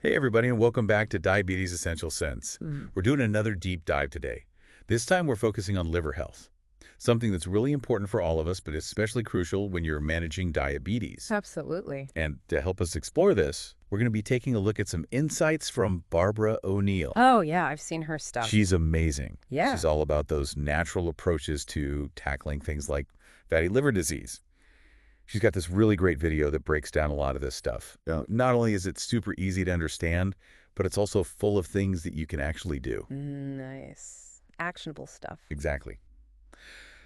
Hey everybody, and welcome back to Diabetes Essential Sense. Mm, We're doing another deep dive today. This time we're focusing on liver health, something that's really important for all of us, but especially crucial when you're managing diabetes. absolutely. And to help us explore this, we're going to be taking a look at some insights from Barbara O'Neill. Oh, yeah, I've seen her stuff. She's amazing. Yeah. She's all about those natural approaches to tackling things like fatty liver disease. She's got this really great video that breaks down a lot of this stuff. Not only is it super easy to understand, but it's also full of things that you can actually do. Nice. Actionable stuff. Exactly.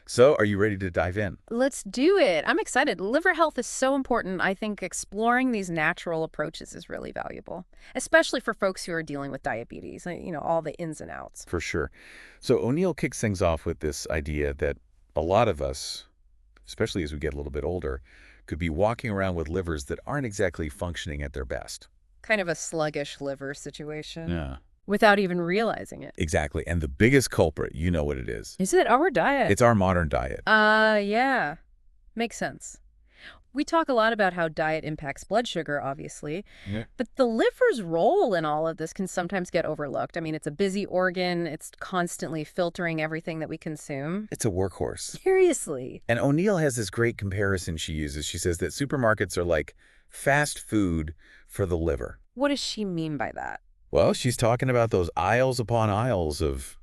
So, are you ready to dive in? Let's do it. I'm excited. Liver health is so important. I think exploring these natural approaches is really valuable, especially for folks who are dealing with diabetes, all the ins and outs. For sure. So, O'Neill kicks things off with this idea that a lot of us, especially as we get a little bit older, could be walking around with livers that aren't exactly functioning at their best. Kind of a sluggish liver situation Yeah. without even realizing it. Exactly. And the biggest culprit, you know what it is. Is it our diet? It's our modern diet. Yeah. Makes sense. We talk a lot about how diet impacts blood sugar, obviously, Yeah. but the liver's role in all of this can sometimes get overlooked. I mean, it's a busy organ. It's constantly filtering everything that we consume. It's a workhorse. Seriously. And O'Neill has this great comparison she uses. She says that supermarkets are like fast food for the liver. What does she mean by that? Well, she's talking about those aisles upon aisles of,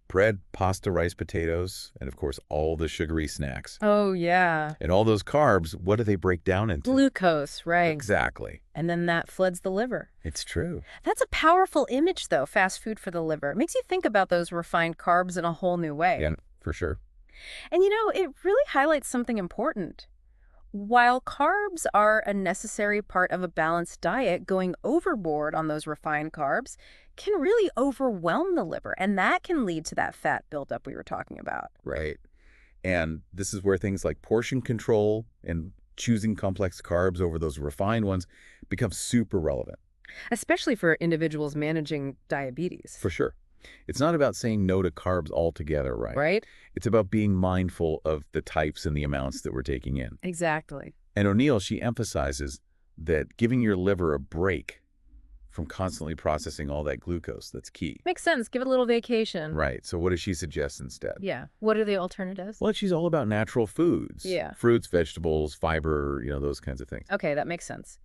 bread, pasta, rice, potatoes, and of course, all the sugary snacks. Oh, yeah. And all those carbs, what do they break down into? Glucose, right. Exactly. And then that floods the liver. It's true. That's a powerful image, though, fast food for the liver. It makes you think about those refined carbs in a whole new way. Yeah, for sure. And it really highlights something important. While carbs are a necessary part of a balanced diet, going overboard on those refined carbs can really overwhelm the liver, and that can lead to that fat buildup we were talking about. Right. And this is where things like portion control and choosing complex carbs over those refined ones become super relevant. Especially for individuals managing diabetes. For sure. It's not about saying no to carbs altogether, right? Right? It's about being mindful of the types and the amounts that we're taking in. Exactly. And O'Neill, she emphasizes that giving your liver a break from constantly processing all that glucose, that's key. Makes sense. Give it a little vacation. Right. So what does she suggest instead? Yeah. What are the alternatives? Well, she's all about natural foods. Yeah. Fruits, vegetables, fiber, those kinds of things. Okay, that makes sense.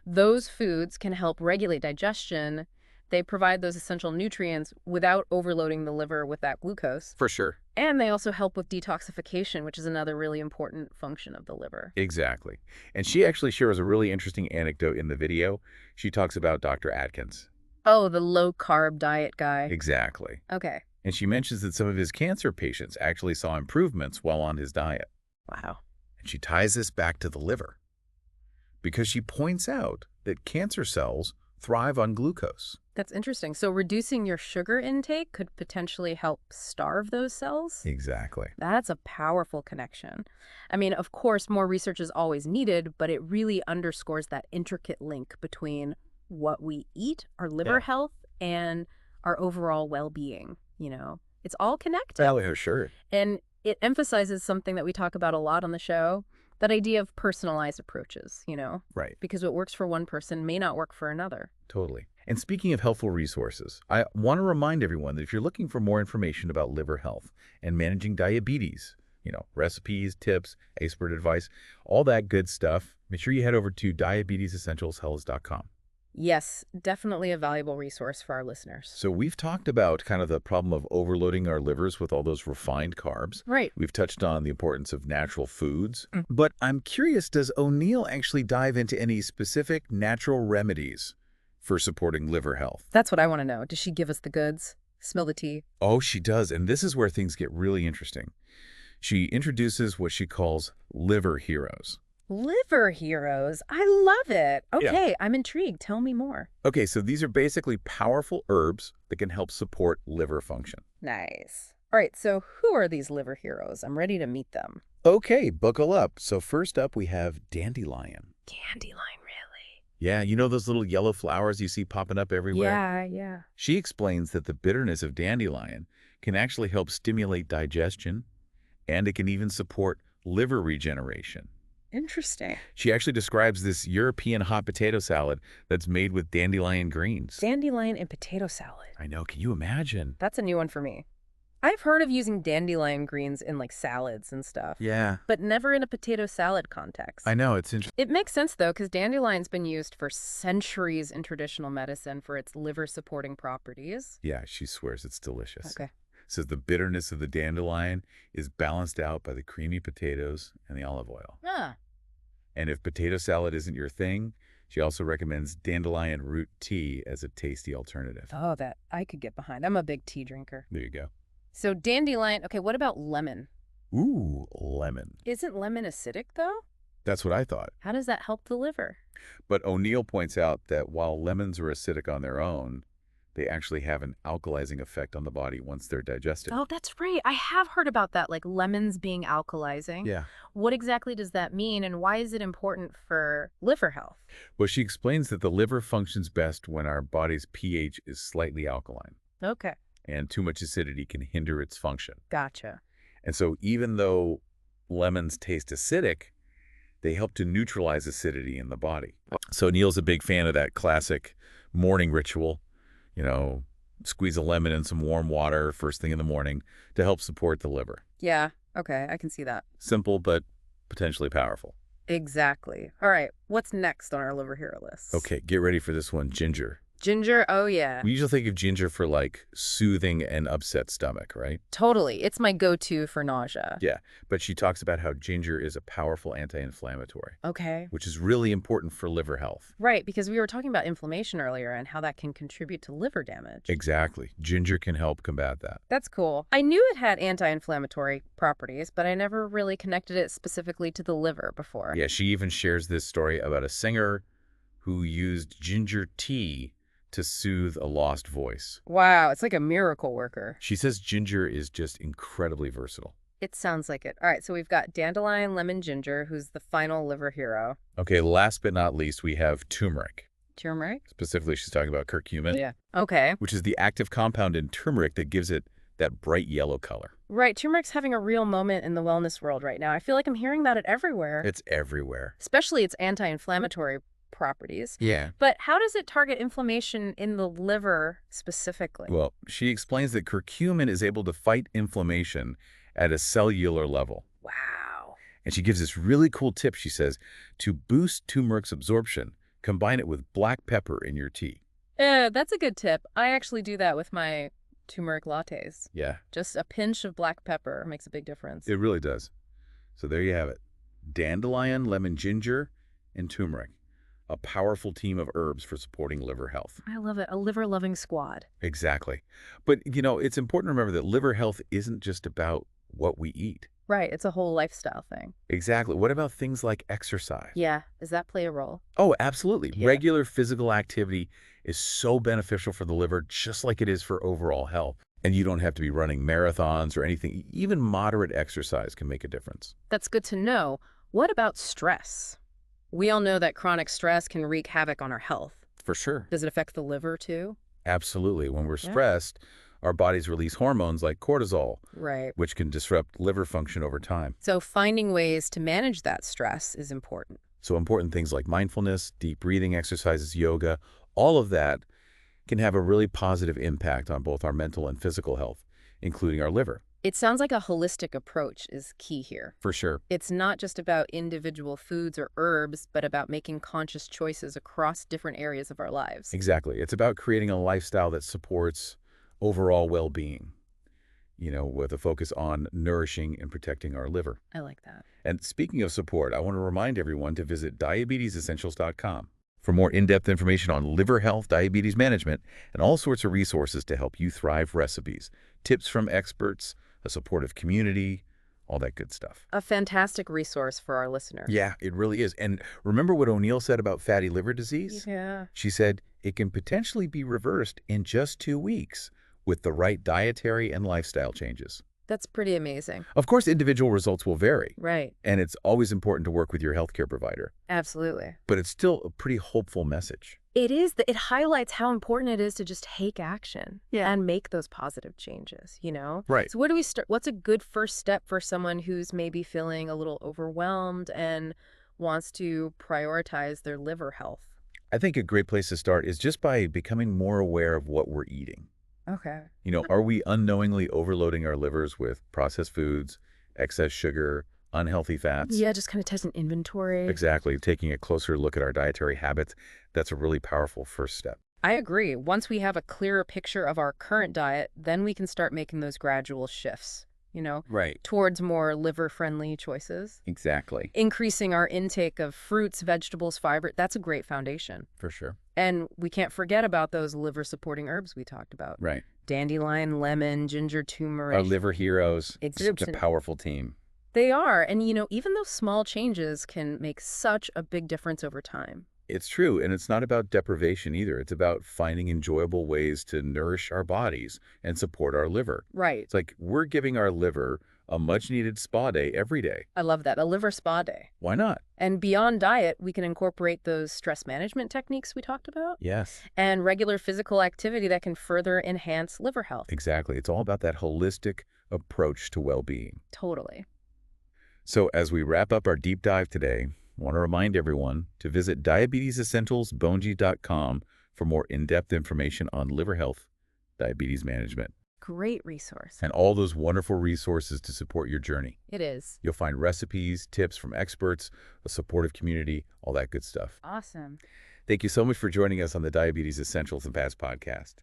Those foods can help regulate digestion. They provide those essential nutrients without overloading the liver with that glucose. For sure. And they also help with detoxification, which is another really important function of the liver. Exactly. And she actually shares a really interesting anecdote in the video. She talks about Dr. Atkins. Oh, the low-carb diet guy. Exactly. Okay. And she mentions that some of his cancer patients actually saw improvements while on his diet. Wow. And she ties this back to the liver because she points out that cancer cells thrive on glucose. That's interesting. So reducing your sugar intake could potentially help starve those cells? Exactly. That's a powerful connection. I mean, of course, more research is always needed, but it really underscores that intricate link between what we eat, our liver health, and our overall well-being. It's all connected. Well, yeah, sure. And it emphasizes something that we talk about a lot on the show, that idea of personalized approaches, Right. because what works for one person may not work for another. Totally. And speaking of helpful resources, I want to remind everyone that if you're looking for more information about liver health and managing diabetes, recipes, tips, expert advice, all that good stuff, make sure you head over to diabetesessentialshealth.com. Yes, definitely a valuable resource for our listeners. So we've talked about kind of the problem of overloading our livers with all those refined carbs. Right. We've touched on the importance of natural foods. But I'm curious, does O'Neill actually dive into any specific natural remedies for supporting liver health? That's what I want to know. Does she give us the goods? Smell the tea? Oh, she does. And this is where things get really interesting. She introduces what she calls liver heroes. Liver heroes. I love it. Okay, I'm intrigued. Tell me more. Okay, so these are basically powerful herbs that can help support liver function. Nice. All right, so who are these liver heroes? I'm ready to meet them. Okay, buckle up. So first up, we have dandelion. Dandelion, really? Yeah, those little yellow flowers you see popping up everywhere? Yeah. She explains that the bitterness of dandelion can actually help stimulate digestion, and it can even support liver regeneration. Interesting. She actually describes this European hot potato salad that's made with dandelion greens. Dandelion and potato salad. I know, can you imagine? That's a new one for me. I've heard of using dandelion greens in like salads and stuff, Yeah, but never in a potato salad context. I know, it's interesting. It makes sense though, because dandelion's been used for centuries in traditional medicine for its liver-supporting properties. Yeah, she swears it's delicious. Okay. Says the bitterness of the dandelion is balanced out by the creamy potatoes and the olive oil. Ah, And if potato salad isn't your thing, she also recommends dandelion root tea as a tasty alternative. oh, that I could get behind. I'm a big tea drinker. There you go. So dandelion, okay, what about lemon? Ooh, lemon. Isn't lemon acidic though? That's what I thought. How does that help the liver? But O'Neill points out that while lemons are acidic on their own, they actually have an alkalizing effect on the body once they're digested. Oh, that's right. I have heard about that, like lemons being alkalizing. Yeah. What exactly does that mean, and why is it important for liver health? Well, she explains that the liver functions best when our body's pH is slightly alkaline, Okay, and too much acidity can hinder its function. gotcha. And so even though lemons taste acidic, they help to neutralize acidity in the body. So Neil's a big fan of that classic morning ritual, squeeze a lemon in some warm water first thing in the morning to help support the liver. Yeah, okay, I can see that. Simple, but potentially powerful. Exactly. All right, what's next on our liver hero list? Okay, get ready for this one, ginger. Ginger, oh yeah. We usually think of ginger for like soothing an upset stomach, right? Totally. It's my go-to for nausea. Yeah, but she talks about how ginger is a powerful anti-inflammatory, Okay. which is really important for liver health. Right, because we were talking about inflammation earlier and how that can contribute to liver damage. Exactly. Ginger can help combat that. That's cool. I knew it had anti-inflammatory properties, but I never really connected it specifically to the liver before. Yeah, she even shares this story about a singer who used ginger tea to soothe a lost voice. Wow, it's like a miracle worker. She says ginger is just incredibly versatile. It sounds like it. All right, so we've got dandelion, lemon, ginger, who's the final liver hero. Okay, last but not least, we have turmeric. Turmeric? Specifically, she's talking about curcumin, Yeah. Okay. which is the active compound in turmeric that gives it that bright yellow color. Right, turmeric's having a real moment in the wellness world right now. I feel like I'm hearing about it everywhere, It's everywhere. especially its anti-inflammatory properties. Yeah. But how does it target inflammation in the liver specifically? Well, she explains that curcumin is able to fight inflammation at a cellular level. Wow. And she gives this really cool tip, she says, to boost turmeric's absorption, combine it with black pepper in your tea. That's a good tip. I actually do that with my turmeric lattes. Yeah, Just a pinch of black pepper makes a big difference. it really does. So there you have it. Dandelion, lemon, ginger, and turmeric. A powerful team of herbs for supporting liver health. I love it. A liver-loving squad. Exactly. But, it's important to remember that liver health isn't just about what we eat. Right, it's a whole lifestyle thing. Exactly. What about things like exercise? Yeah, does that play a role? Oh, absolutely. Yeah. Regular physical activity is so beneficial for the liver, just like it is for overall health. And you don't have to be running marathons or anything. Even moderate exercise can make a difference. That's good to know. What about stress? We all know that chronic stress can wreak havoc on our health. For sure. Does it affect the liver too? Absolutely. When we're Yeah. stressed, our bodies release hormones like cortisol, Right. which can disrupt liver function over time. So finding ways to manage that stress is important. So important things like mindfulness, deep breathing exercises, yoga, all of that can have a really positive impact on both our mental and physical health, including our liver. It sounds like a holistic approach is key here. For sure. It's not just about individual foods or herbs, but about making conscious choices across different areas of our lives. Exactly. It's about creating a lifestyle that supports overall well-being, with a focus on nourishing and protecting our liver. I like that. And speaking of support, I want to remind everyone to visit diabetesessentials.com for more in-depth information on liver health, diabetes management, and all sorts of resources to help you thrive recipes, tips from experts, a supportive community, all that good stuff. A fantastic resource for our listeners. Yeah, it really is. And remember what O'Neill said about fatty liver disease? Yeah. She said it can potentially be reversed in just 2 weeks with the right dietary and lifestyle changes. That's pretty amazing. Of course, individual results will vary, Right. and it's always important to work with your healthcare provider, Absolutely. but it's still a pretty hopeful message. It is. It highlights how important it is to just take action Yeah. and make those positive changes, Right. So where do we start? What's a good first step for someone who's maybe feeling a little overwhelmed and wants to prioritize their liver health? I think a great place to start is just by becoming more aware of what we're eating. Okay. Are we unknowingly overloading our livers with processed foods, excess sugar, unhealthy fats? Yeah, just kind of test an inventory. Exactly. Taking a closer look at our dietary habits, that's a really powerful first step. I agree. Once we have a clearer picture of our current diet, then we can start making those gradual shifts, Right. towards more liver-friendly choices. Exactly. Increasing our intake of fruits, vegetables, fiber, that's a great foundation. For sure. And we can't forget about those liver-supporting herbs we talked about. Right. Dandelion, lemon, ginger, Our turmeric. liver heroes, such a Exactly. powerful team. They are. And, even those small changes can make such a big difference over time. It's true, and it's not about deprivation either. It's about finding enjoyable ways to nourish our bodies and support our liver. Right. It's like we're giving our liver a much-needed spa day every day. I love that. A liver spa day. Why not? And beyond diet, we can incorporate those stress management techniques we talked about Yes. and regular physical activity that can further enhance liver health. Exactly. It's all about that holistic approach to well-being. Totally. So as we wrap up our deep dive today, I want to remind everyone to visit diabetesessentialsbonji.com for more in-depth information on liver health, diabetes management, Great resource. and all those wonderful resources to support your journey. It is. You'll find recipes, tips from experts, a supportive community, all that good stuff. Awesome. Thank you so much for joining us on the Diabetes Essentials and Paths podcast.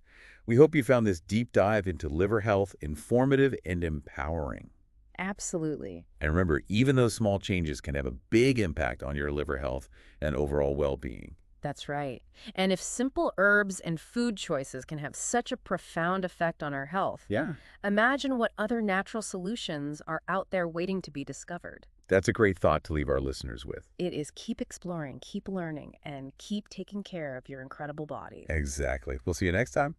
We hope you found this deep dive into liver health informative and empowering. Absolutely. And remember, even those small changes can have a big impact on your liver health and overall well-being. That's right. And if simple herbs and food choices can have such a profound effect on our health, Yeah. imagine what other natural solutions are out there waiting to be discovered. That's a great thought to leave our listeners with. It is keep exploring, keep learning, and keep taking care of your incredible body. Exactly. We'll see you next time.